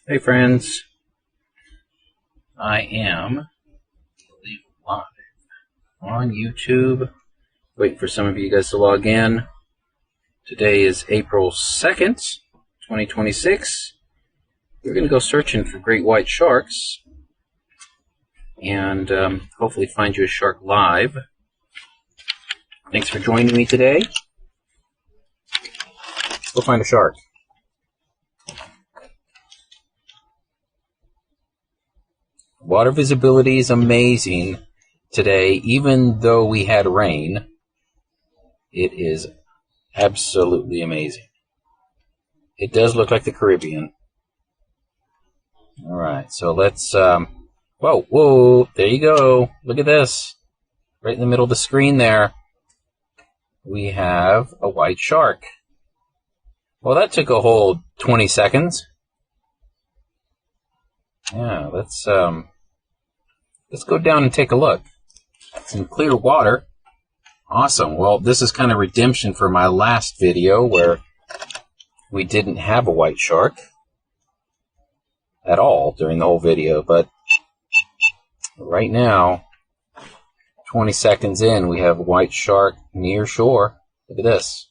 Hey friends, I am live on YouTube. Waiting for some of you guys to log in. Today is April 2nd, 2026. We're going to go searching for great white sharks and hopefully find you a shark live. Thanks for joining me today. Let's go find a shark. Water visibility is amazing today, even though we had rain. It is absolutely amazing. It does look like the Caribbean. Alright, so let's, whoa, there you go. Look at this. Right in the middle of the screen there, we have a white shark. Well, that took a whole 20 seconds. Yeah, let's go down and take a look. Some clear water. Awesome. Well, this is kind of redemption for my last video where we didn't have a white shark at all during the whole video, but right now, 20 seconds in, we have a white shark near shore. Look at this.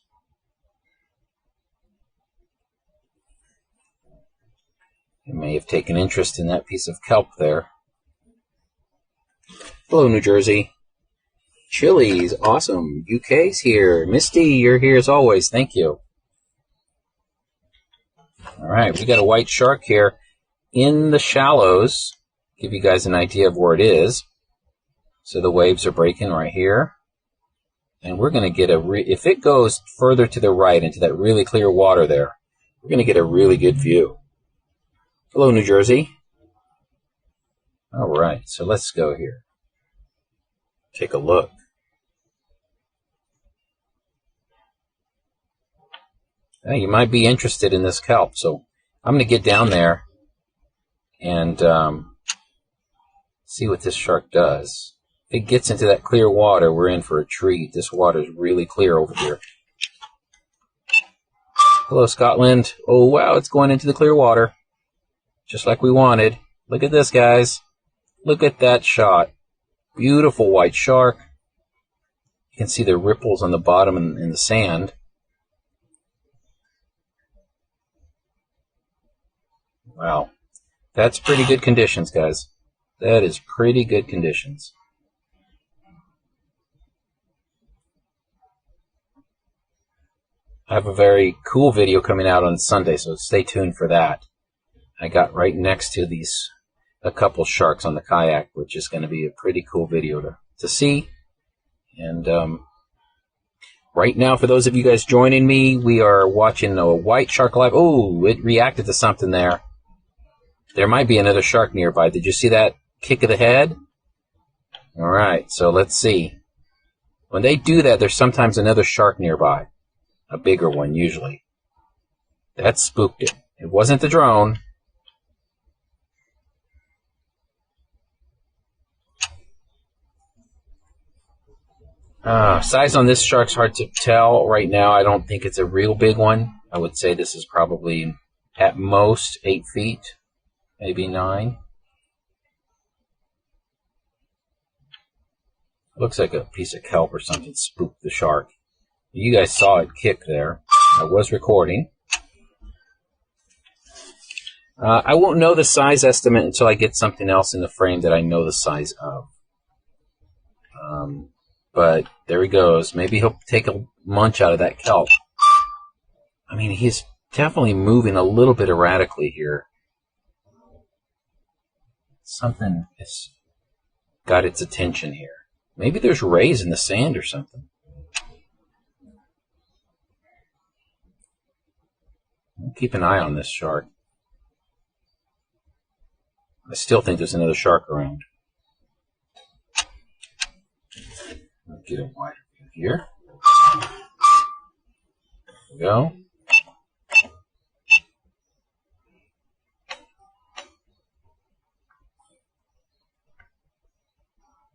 You may have taken interest in that piece of kelp there. Hello, New Jersey. Chili's, awesome. UK's here. Misty, you're here as always. Thank you. All right, we got a white shark here in the shallows. Give you guys an idea of where it is. So the waves are breaking right here. And we're going to get if it goes further to the right into that really clear water there, we're going to get a really good view. Hello, New Jersey. All right, so let's go here. Take a look. Now, you might be interested in this kelp, so I'm going to get down there and see what this shark does. If it gets into that clear water, we're in for a treat. This water is really clear over here. Hello, Scotland. Oh, wow, it's going into the clear water. Just like we wanted. Look at this, guys. Look at that shot. Beautiful white shark. You can see the ripples on the bottom in the sand. Wow. That's pretty good conditions, guys. That is pretty good conditions. I have a very cool video coming out on Sunday, so stay tuned for that. I got right next to a couple sharks on the kayak, which is going to be a pretty cool video to see. And right now, for those of you guys joining me, we are watching a white shark live. Oh, it reacted to something there. There might be another shark nearby. Did you see that kick of the head? All right, so let's see. When they do that, there's sometimes another shark nearby. A bigger one, usually. That spooked it. It wasn't the drone. Size on this shark's hard to tell right now. I don't think it's a real big one. I would say this is probably at most 8 feet, maybe 9. Looks like a piece of kelp or something spooked the shark. You guys saw it kick there. I was recording. I won't know the size estimate until I get something else in the frame that I know the size of. But there he goes. Maybe he'll take a munch out of that kelp. I mean, he's definitely moving a little bit erratically here. Something has got its attention here. Maybe there's rays in the sand or something. I'll keep an eye on this shark. I still think there's another shark around. I'll get a wider view here. There we go.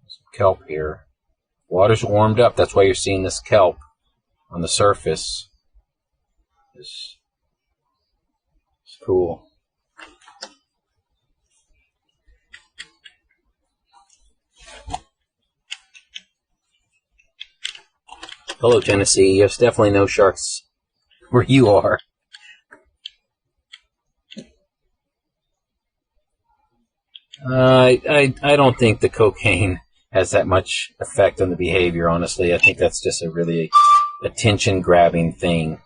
Some kelp here. Water's warmed up. That's why you're seeing this kelp on the surface. It's cool. Hello, Tennessee. There's definitely no sharks where you are. I don't think the cocaine has that much effect on the behavior, honestly. I think that's just a really attention-grabbing thing.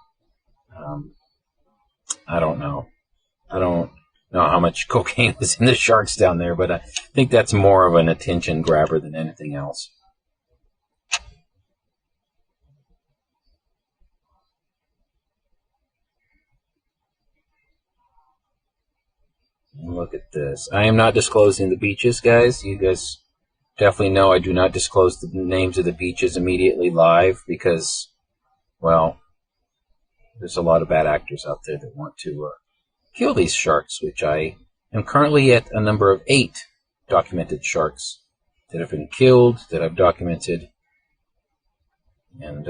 I don't know. I don't know how much cocaine is in the sharks down there, but I think that's more of an attention grabber than anything else. Look at this. I am not disclosing the beaches, guys. You guys definitely know I do not disclose the names of the beaches immediately live because, well, there's a lot of bad actors out there that want to kill these sharks, which I am currently at a number of 8 documented sharks that have been killed, that I've documented. And,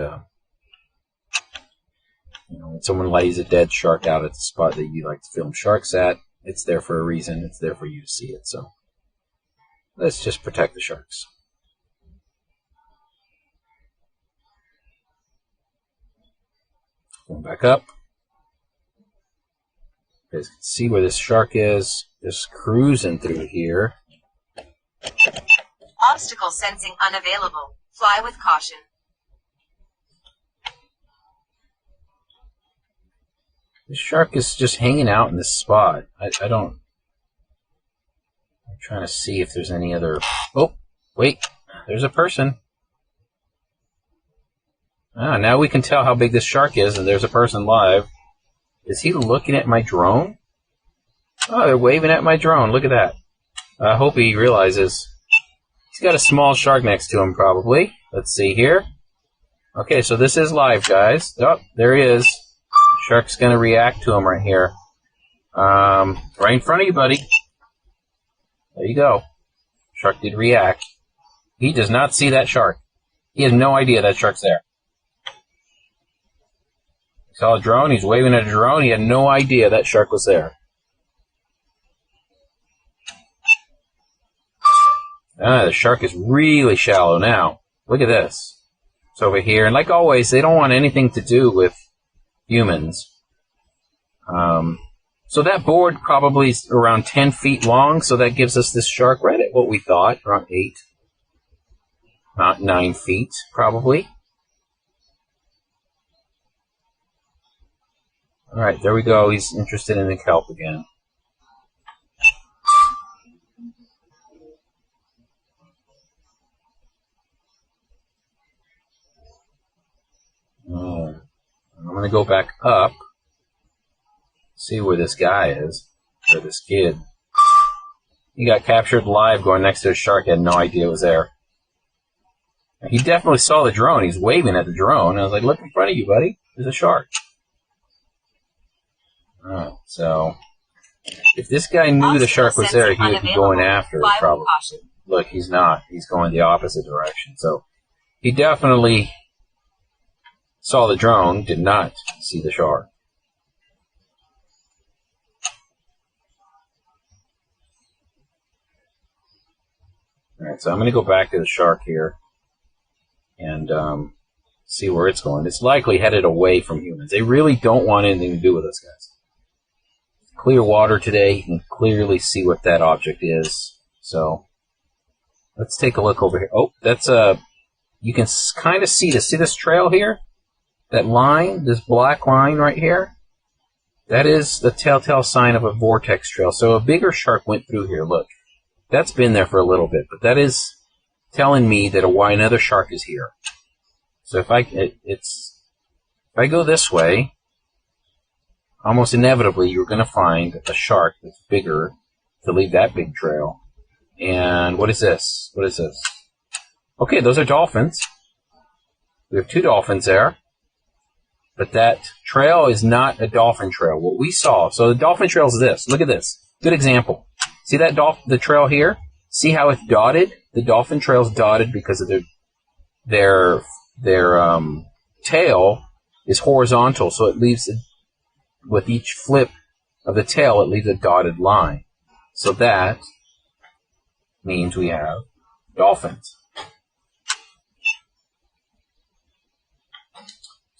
when someone lays a dead shark out at the spot that you like to film sharks at, it's there for a reason. It's there for you to see it. So let's just protect the sharks. Going back up. You guys can see where this shark is. Just cruising through here. Obstacle sensing unavailable. Fly with caution. The shark is just hanging out in this spot. I'm trying to see if there's any other... Oh, wait. There's a person. Now we can tell how big this shark is, and there's a person live. Is he looking at my drone? Oh, they're waving at my drone. Look at that. I hope he realizes. He's got a small shark next to him, probably. Let's see here. Okay, so this is live, guys. Oh, there he is. Shark's going to react to him right here. Right in front of you, buddy. There you go. Shark did react. He does not see that shark. He has no idea that shark's there. He saw a drone. He's waving at a drone. He had no idea that shark was there. The shark is really shallow now. Look at this. It's over here. And like always, they don't want anything to do with humans. So that board probably is around 10 feet long, so that gives us this shark right at what we thought, around 8, about 9 feet, probably. Alright, there we go. He's interested in the kelp again. I'm going to go back up, see where this guy is, or this kid. He got captured live going next to a shark. He had no idea it was there. He definitely saw the drone. He's waving at the drone. I was like, look in front of you, buddy. There's a shark. Alright, so if this guy knew the shark was there, he would be going after it, probably. Look, he's not. He's going the opposite direction. So he definitely saw the drone, did not see the shark. Alright, so I'm going to go back to the shark here and see where it's going. It's likely headed away from humans. They really don't want anything to do with us, guys. Clear water today. You can clearly see what that object is. So let's take a look over here. Oh, that's you can kind of see this trail here? That line, this black line right here, that is the telltale sign of a vortex trail. So a bigger shark went through here. Look, that's been there for a little bit, but that is telling me that another shark is here. So if I go this way, almost inevitably you're going to find a shark that's bigger to leave that big trail. And what is this? What is this? Okay, those are dolphins. We have 2 dolphins there. But that trail is not a dolphin trail. What we saw, so the dolphin trail is this. Look at this. Good example. See that the trail here? See how it's dotted? The dolphin trail is dotted because of their tail is horizontal, so it leaves with each flip of the tail, it leaves a dotted line. So that means we have dolphins.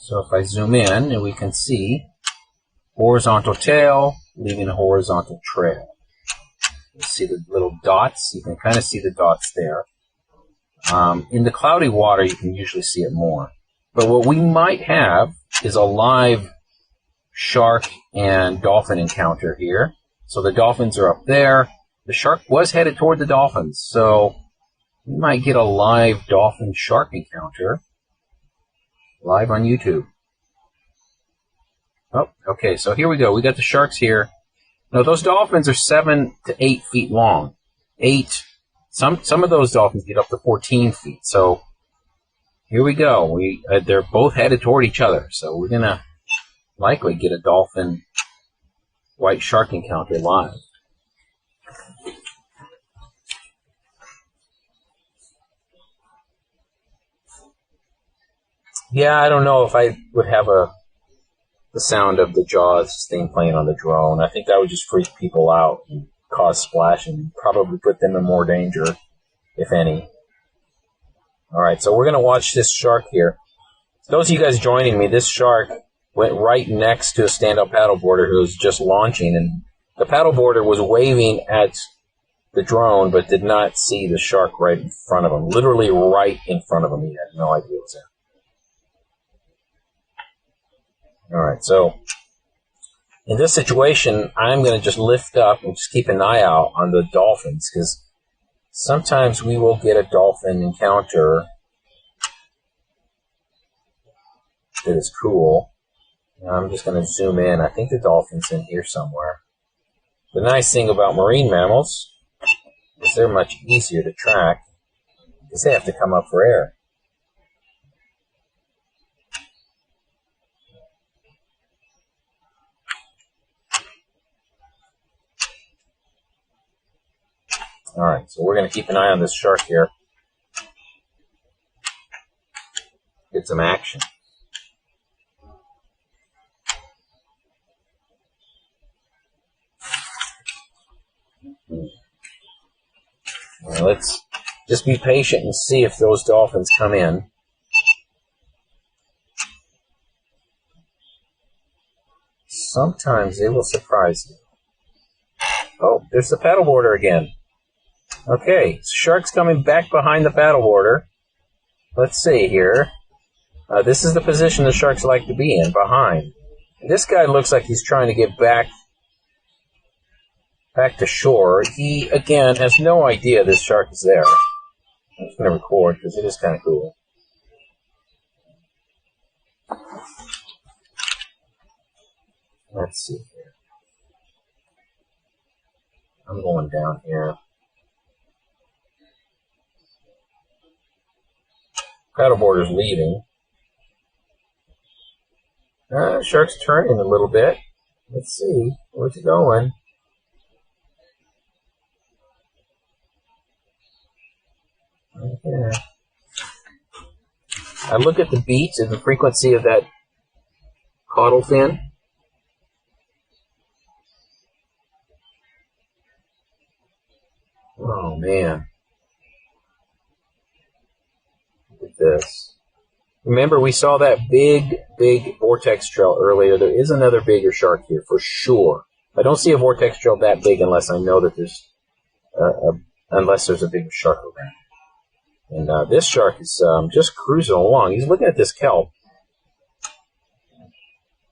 So if I zoom in, and we can see horizontal tail leaving a horizontal trail. You see the little dots? You can kind of see the dots there. In the cloudy water, you can usually see it more. But what we might have is a live shark and dolphin encounter here. So the dolphins are up there. The shark was headed toward the dolphins, so we might get a live dolphin-shark encounter live on YouTube. Oh, okay, so here we go. We got the sharks here. Now, those dolphins are 7 to 8 feet long. 8. Some of those dolphins get up to 14 feet. So here we go. They're both headed toward each other. So we're going to likely get a dolphin white shark encounter live. Yeah, I don't know if I would have the sound of the Jaws thing playing on the drone. I think that would just freak people out and cause splashing and probably put them in more danger, if any. Alright, so we're going to watch this shark here. Those of you guys joining me, this shark went right next to a stand-up paddleboarder who was just launching, and the paddleboarder was waving at the drone but did not see the shark right in front of him. Literally right in front of him. He had no idea it was there. Alright, so in this situation, I'm going to just lift up and just keep an eye out on the dolphins, because sometimes we will get a dolphin encounter that is cool. I'm just going to zoom in. I think the dolphin's in here somewhere. The nice thing about marine mammals is they're much easier to track because they have to come up for air. Alright, so we're going to keep an eye on this shark here. Get some action. Alright, let's just be patient and see if those dolphins come in. Sometimes they will surprise you. Oh, there's the paddleboarder again. Okay, shark's coming back behind the paddleboarder. Let's see here. This is the position the sharks like to be in, behind. This guy looks like he's trying to get back to shore. He, again, has no idea this shark is there. I'm just going to record because it is kind of cool. Let's see here. I'm going down here. Paddleboarder's leaving. Shark's turning a little bit. Let's see. Where's he going? Right here. I look at the beats and the frequency of that caudal fin. Oh, man. Look at this. Remember, we saw that big vortex trail earlier. There is another bigger shark here, for sure. I don't see a vortex trail that big unless I know that there's a big shark around. And this shark is just cruising along. He's looking at this kelp.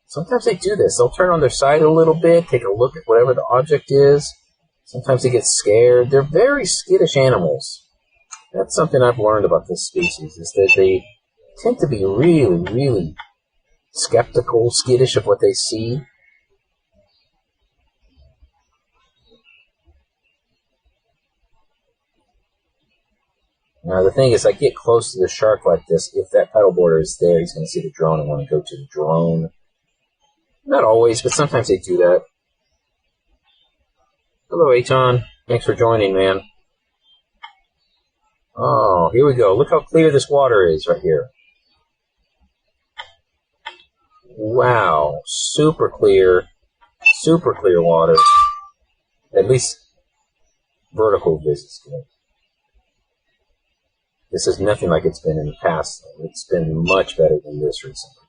Sometimes they do this. They'll turn on their side a little bit, take a look at whatever the object is. Sometimes they get scared. They're very skittish animals. That's something I've learned about this species, is that they tend to be really, really skeptical, skittish of what they see. Now, the thing is, I get close to the shark like this. If that paddleboarder is there, he's going to see the drone and want to go to the drone. Not always, but sometimes they do that. Hello, Aton. Thanks for joining, man. Oh, here we go. Look how clear this water is right here. Wow. Super clear water. At least vertical visits. This is nothing like it's been in the past. It's been much better than this recently.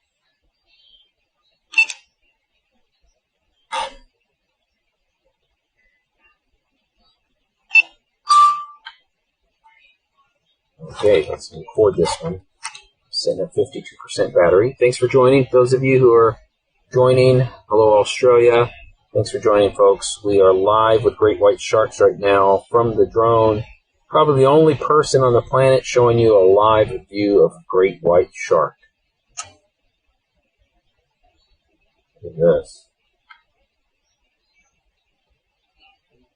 Okay, let's record this one. Sitting at 52% battery. Thanks for joining. Those of you who are joining, hello Australia. Thanks for joining, folks. We are live with great white sharks right now from the drone. Probably the only person on the planet showing you a live view of a great white shark. Look at this.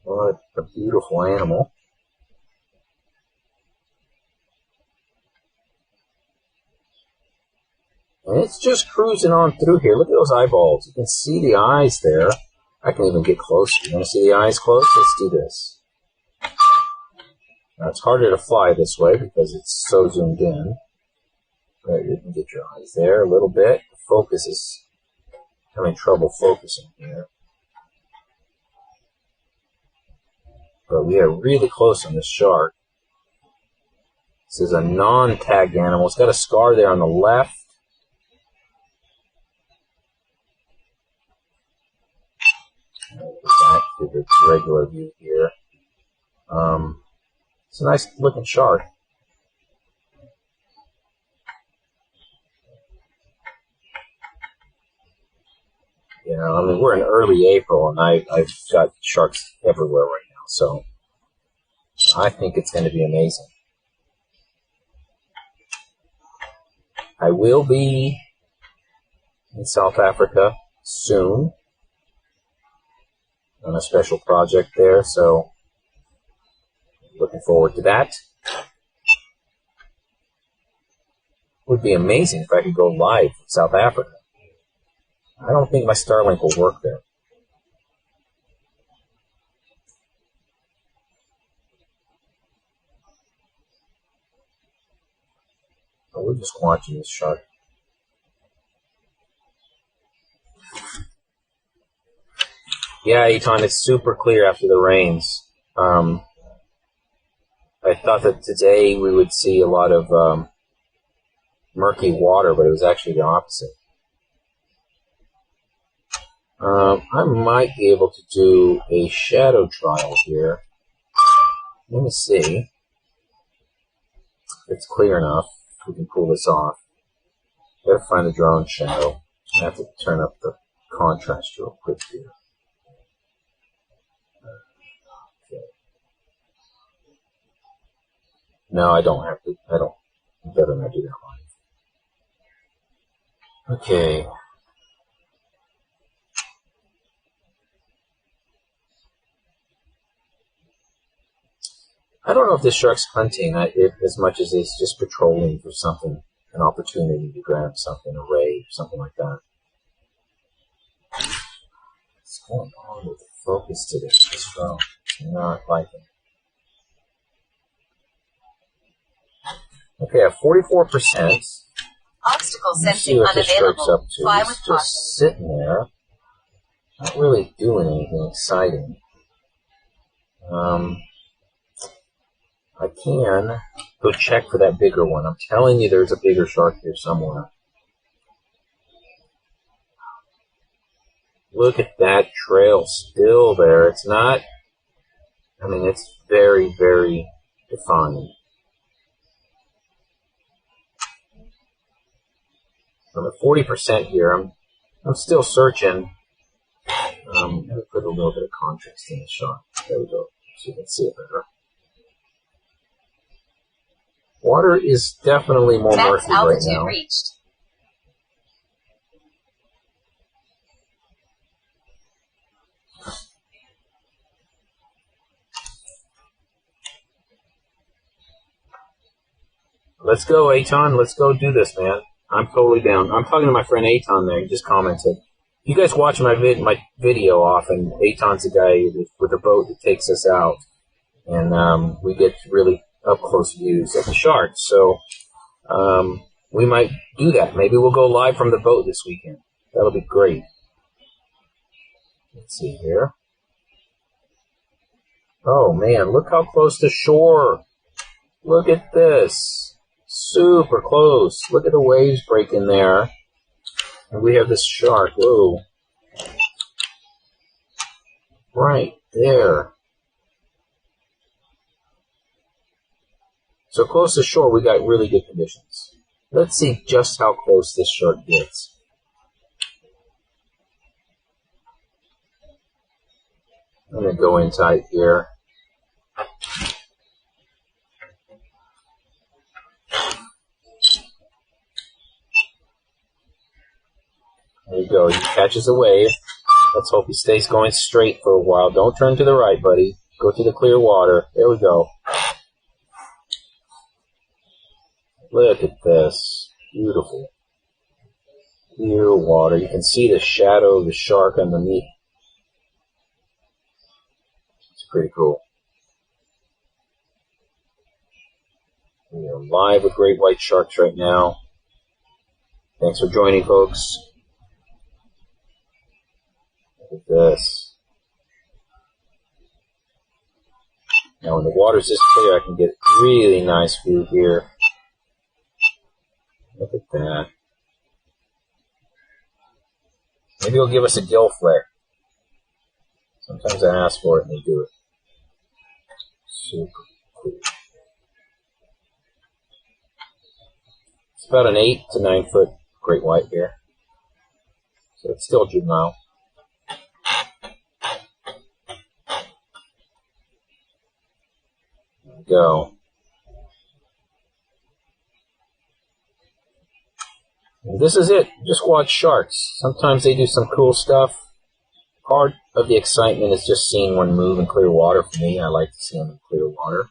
What a beautiful animal. And it's just cruising on through here. Look at those eyeballs. You can see the eyes there. I can even get closer. You want to see the eyes close? Let's do this. Now, it's harder to fly this way because it's so zoomed in. But you can get your eyes there a little bit. The focus is having trouble focusing here. But we are really close on this shark. This is a non-tagged animal. It's got a scar there on the left. Back to the regular view here. It's a nice looking shark. You know, I mean, we're in early April, and I've got sharks everywhere right now, so I think it's going to be amazing. I will be in South Africa soon on a special project there, so looking forward to that. Would be amazing if I could go live in South Africa. I don't think my Starlink will work there. But we're just watching this shark. Yeah, Eton, it's super clear after the rains. I thought that today we would see a lot of murky water, but it was actually the opposite. I might be able to do a shadow trial here. Let me see if it's clear enough. We can pull this off. Gotta find the drone shadow. I have to turn up the contrast real quick here. Okay. No, I don't have to. I better not do that one. Okay. I don't know if this shark's hunting as much as it's just patrolling for something, an opportunity to grab something, a ray, something like that. What's going on with the focus to this drone? I'm not liking it. Okay, at 44%. Obstacle Let's see sensing what this shark's unavailable. up to. Fly He's with just caution. sitting there, not really doing anything exciting. I can go check for that bigger one. I'm telling you, there's a bigger shark here somewhere. Look at that trail still there. It's not, I mean, it's very, very defined. I'm at 40% here. I'm still searching. I'm going to put a little bit of contrast in the shot. There we go. So you can see it better. Water is definitely more Max murky right altitude now. reached. Let's go, Aton. Let's go do this, man. I'm totally down. I'm talking to my friend Aton there. He just commented. You guys watch my video often. Aton's the guy with the boat that takes us out. And we get really up-close views of the sharks. So we might do that. Maybe we'll go live from the boat this weekend. That'll be great. Let's see here. Oh, man. Look how close to shore. Look at this. Super close. Look at the waves breaking there. And we have this shark. Whoa. Right there. So close to shore, we got really good conditions. Let's see just how close this shark gets. I'm going to go in tight here. There you go. He catches a wave. Let's hope he stays going straight for a while. Don't turn to the right, buddy. Go to the clear water. There we go. Look at this. Beautiful. Clear water. You can see the shadow of the shark underneath. It's pretty cool. We are live with great white sharks right now. Thanks for joining, folks. Look at this. Now when the water's this clear, I can get really nice view here. Look at that. Maybe he'll give us a gill flare. Sometimes I ask for it and they do it. Super cool. It's about an 8 to 9 foot great white here. So it's still juvenile. There we go. And this is it. Just watch sharks. Sometimes they do some cool stuff. Part of the excitement is just seeing one move in clear water for me. I like to see them in clear water.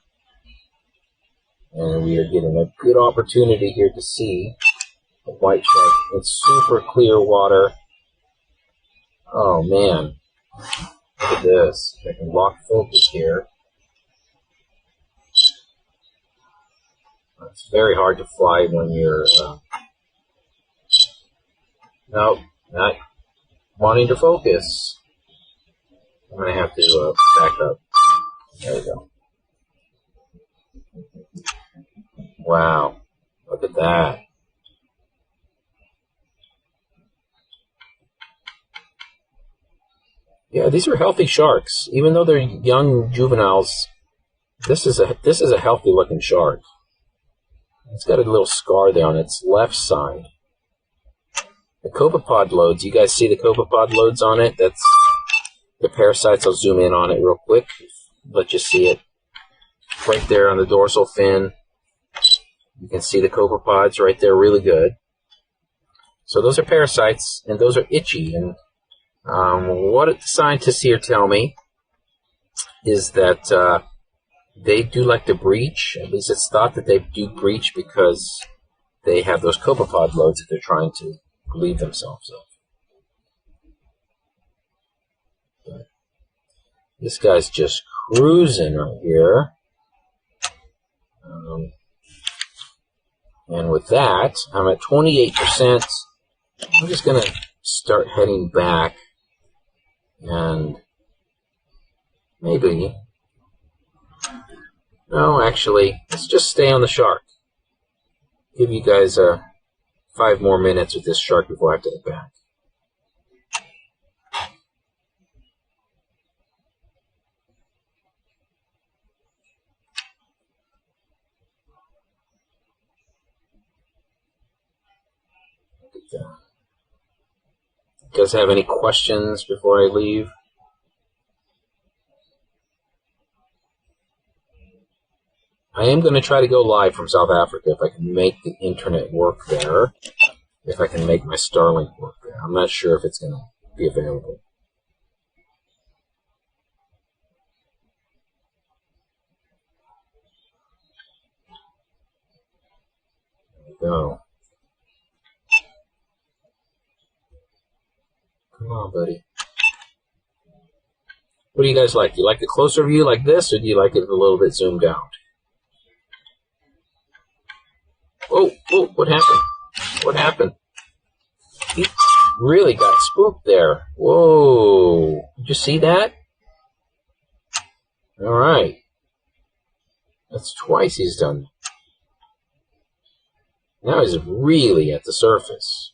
And we are getting a good opportunity here to see a white shark in super clear water. Oh man. Look at this. I can lock focus here. It's very hard to fly when you're no, not wanting to focus. I'm going to have to back up. There we go. Wow. Look at that. Yeah, these are healthy sharks. Even though they're young juveniles, this is a healthy looking shark. It's got a little scar there on its left side. The copepod loads, you guys see the copepod loads on it? That's the parasites. I'll zoom in on it real quick. Let you see it. Right there on the dorsal fin. You can see the copepods right there really good. So those are parasites, and those are itchy. And what the scientists here tell me is that they do like to breach. At least it's thought that they do breach because they have those copepod loads that they're trying to relieve themselves of. But this guy's just cruising right here. And with that, I'm at 28%. I'm just going to start heading back and maybe, no, actually, let's just stay on the shark. Give you guys 5 more minutes with this shark before I have to head back. You guys have any questions before I leave? I am going to try to go live from South Africa if I can make the internet work there. If I can make my Starlink work there. I'm not sure if it's going to be available. There we go. Come on, buddy. What do you guys like? Do you like the closer view like this, or do you like it a little bit zoomed out? Oh, what happened? What happened? He really got spooked there. Whoa. Did you see that? All right. That's twice he's done. Now he's really at the surface.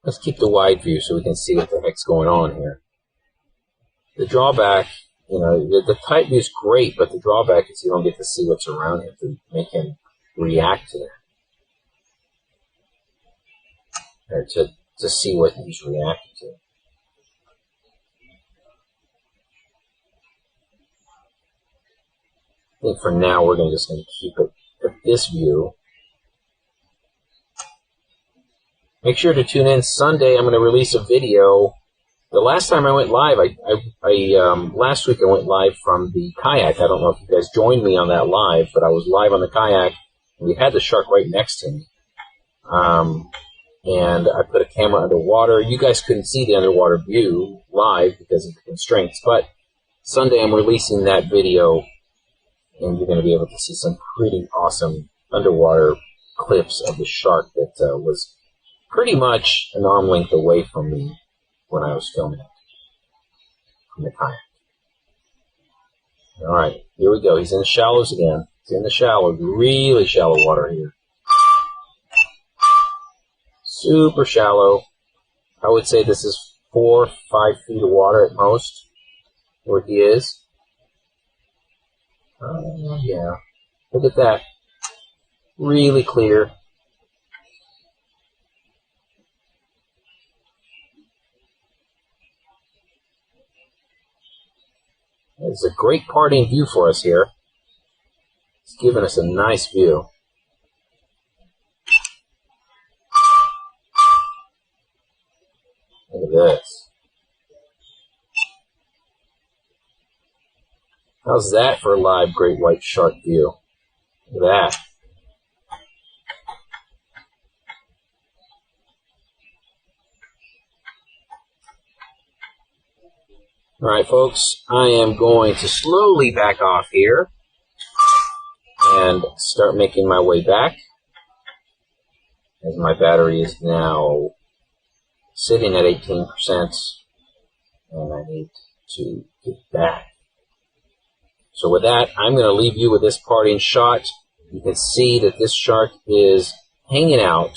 Let's keep the wide view so we can see what the heck's going on here. The drawback, you know, the tight view is great, but the drawback is you don't get to see what's around him to make him react to that. Or to see what he's reacting to. I think for now we're just going to keep it at this view. Make sure to tune in Sunday. I'm going to release a video. The last time I went live, last week I went live from the kayak. I don't know if you guys joined me on that live, but I was live on the kayak. And we had the shark right next to me. And I put a camera underwater. You guys couldn't see the underwater view live because of the constraints, but Sunday I'm releasing that video, and you're going to be able to see some pretty awesome underwater clips of the shark that was pretty much an arm length away from me when I was filming it from the kayak. All right, here we go. He's in the shallows again. He's in the shallows, really shallow water here. Super shallow. I would say this is 4 or 5 feet of water at most, where he is. Yeah. Look at that. Really clear. It's a great parting view for us here. It's giving us a nice view. Look at this. How's that for a live great white shark view? Look at that. Alright folks, I am going to slowly back off here and start making my way back, as my battery is now sitting at 18%, and I need to get back. So with that, I'm going to leave you with this parting shot. You can see that this shark is hanging out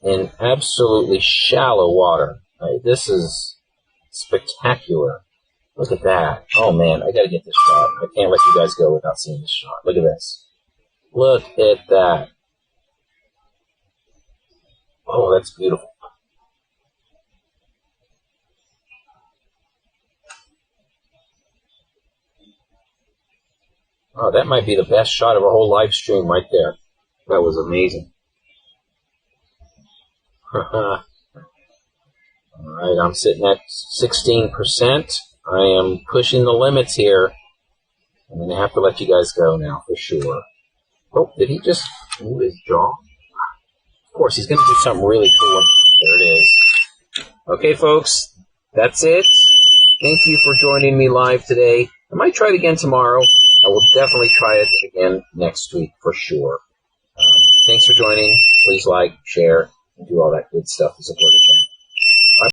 in absolutely shallow water. Right? This is spectacular. Look at that. Oh man, I got to get this shot. I can't let you guys go without seeing this shot. Look at this. Look at that. Oh, that's beautiful. Oh, that might be the best shot of our whole live stream right there. That was amazing. Alright, I'm sitting at 16%. I am pushing the limits here. I'm going to have to let you guys go now for sure. Oh, did he just move his jaw? Of course, he's going to do something really cool. There it is. Okay, folks, that's it. Thank you for joining me live today. I might try it again tomorrow. I will definitely try it again next week for sure. Thanks for joining. Please like, share, and do all that good stuff to support the channel.